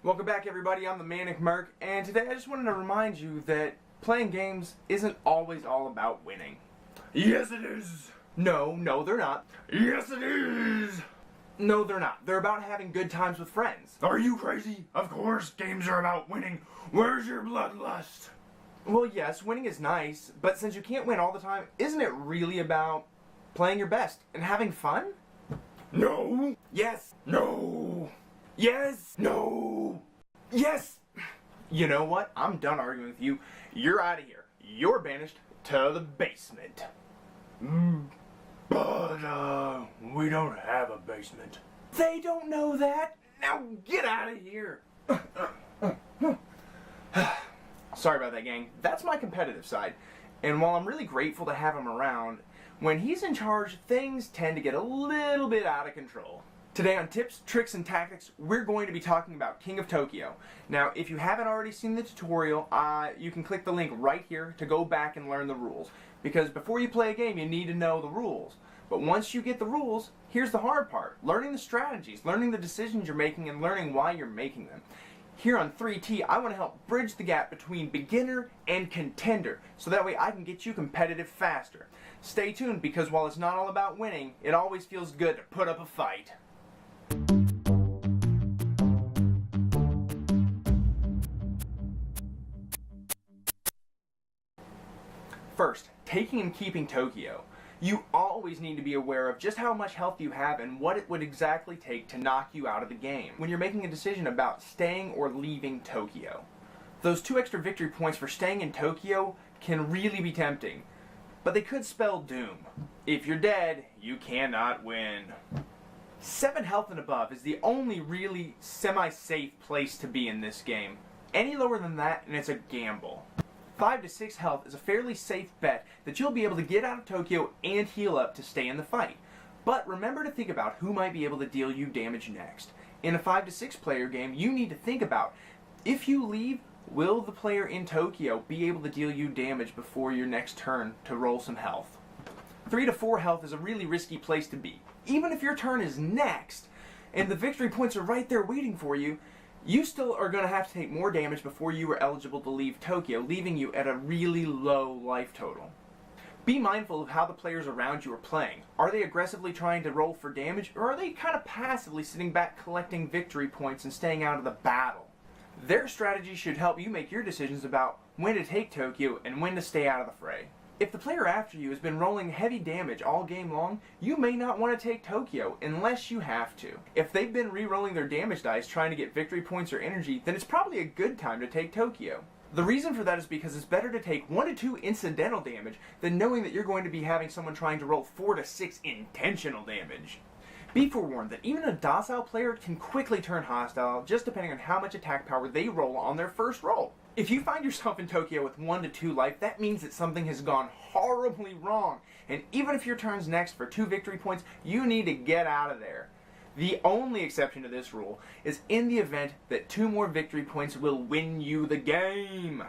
Welcome back, everybody. I'm the Manic Merk, and today I just wanted to remind you that playing games isn't always all about winning. Yes, it is. No, they're not. Yes, it is. No, they're not. They're about having good times with friends. Are you crazy? Of course, games are about winning. Where's your bloodlust? Well, yes, winning is nice, but since you can't win all the time, isn't it really about playing your best and having fun? No. Yes. No. Yes. No. Yes. You know what? I'm done arguing with you. You're out of here. You're banished to the basement. But, we don't have a basement. They don't know that. Now get out of here. Sorry about that, gang. That's my competitive side. And while I'm really grateful to have him around, when he's in charge, things tend to get a little bit out of control. Today on Tips, Tricks, and Tactics, we're going to be talking about King of Tokyo. Now, if you haven't already seen the tutorial, you can click the link right here to go back and learn the rules. Because before you play a game, you need to know the rules. But once you get the rules, here's the hard part. Learning the strategies, learning the decisions you're making, and learning why you're making them. Here on 3T, I want to help bridge the gap between beginner and contender, so that way I can get you competitive faster. Stay tuned, because while it's not all about winning, it always feels good to put up a fight. First, taking and keeping Tokyo. You always need to be aware of just how much health you have and what it would exactly take to knock you out of the game when you're making a decision about staying or leaving Tokyo. Those 2 extra victory points for staying in Tokyo can really be tempting, but they could spell doom. If you're dead, you cannot win. 7 health and above is the only really semi-safe place to be in this game. Any lower than that, and it's a gamble. 5 to 6 health is a fairly safe bet that you'll be able to get out of Tokyo and heal up to stay in the fight. But remember to think about who might be able to deal you damage next. In a 5 to 6 player game, you need to think about, if you leave, will the player in Tokyo be able to deal you damage before your next turn to roll some health? 3 to 4 health is a really risky place to be. Even if your turn is next, and the victory points are right there waiting for you, you still are going to have to take more damage before you are eligible to leave Tokyo, leaving you at a really low life total. Be mindful of how the players around you are playing. Are they aggressively trying to roll for damage, or are they kind of passively sitting back collecting victory points and staying out of the battle? Their strategy should help you make your decisions about when to take Tokyo and when to stay out of the fray. If the player after you has been rolling heavy damage all game long, you may not want to take Tokyo unless you have to. If they've been re-rolling their damage dice trying to get victory points or energy, then it's probably a good time to take Tokyo. The reason for that is because it's better to take 1 to 2 incidental damage than knowing that you're going to be having someone trying to roll 4 to 6 intentional damage. Be forewarned that even a docile player can quickly turn hostile just depending on how much attack power they roll on their first roll. If you find yourself in Tokyo with 1 to 2 life, that means that something has gone horribly wrong. And even if your turn's next for 2 victory points, you need to get out of there. The only exception to this rule is in the event that 2 more victory points will win you the game.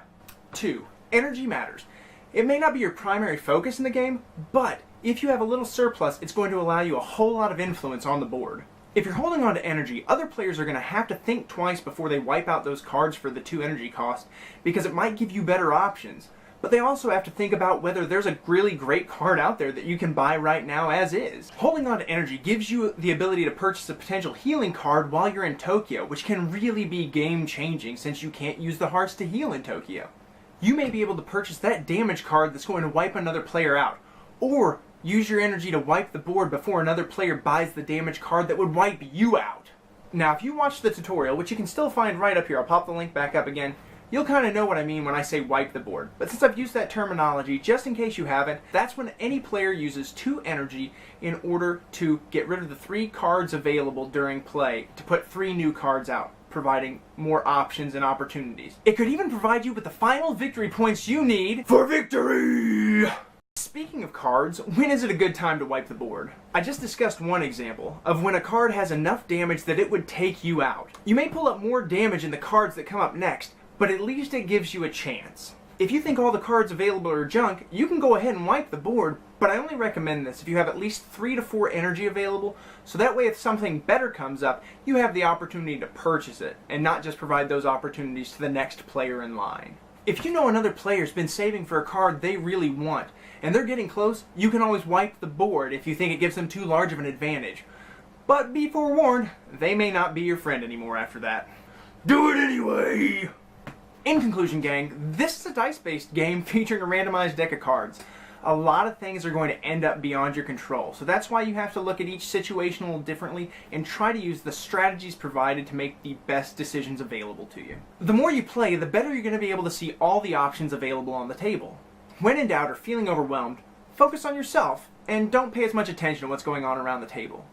2. Energy matters. It may not be your primary focus in the game, but if you have a little surplus, it's going to allow you a whole lot of influence on the board. If you're holding on to energy, other players are going to have to think twice before they wipe out those cards for the 2 energy cost, because it might give you better options. But they also have to think about whether there's a really great card out there that you can buy right now as is. Holding on to energy gives you the ability to purchase a potential healing card while you're in Tokyo, which can really be game-changing since you can't use the hearts to heal in Tokyo. You may be able to purchase that damage card that's going to wipe another player out, or use your energy to wipe the board before another player buys the damage card that would wipe you out. Now, if you watch the tutorial, which you can still find right up here, I'll pop the link back up again, you'll kind of know what I mean when I say wipe the board. But since I've used that terminology, just in case you haven't, that's when any player uses 2 energy in order to get rid of the 3 cards available during play to put 3 new cards out, providing more options and opportunities. It could even provide you with the final victory points you need for victory! Speaking of cards, when is it a good time to wipe the board? I just discussed one example of when a card has enough damage that it would take you out. You may pull up more damage in the cards that come up next, but at least it gives you a chance. If you think all the cards available are junk, you can go ahead and wipe the board, but I only recommend this if you have at least 3 to 4 energy available, so that way if something better comes up, you have the opportunity to purchase it, and not just provide those opportunities to the next player in line. If you know another player's been saving for a card they really want, and they're getting close, you can always wipe the board if you think it gives them too large of an advantage. But be forewarned, they may not be your friend anymore after that. Do it anyway! In conclusion, gang, this is a dice-based game featuring a randomized deck of cards. A lot of things are going to end up beyond your control, so that's why you have to look at each situation a little differently and try to use the strategies provided to make the best decisions available to you. The more you play, the better you're going to be able to see all the options available on the table. When in doubt or feeling overwhelmed, focus on yourself and don't pay as much attention to what's going on around the table.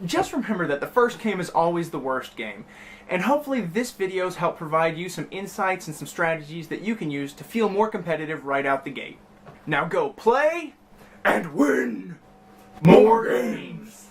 Just remember that the first game is always the worst game, and hopefully this video's helped provide you some insights and some strategies that you can use to feel more competitive right out the gate. Now go play And win more games!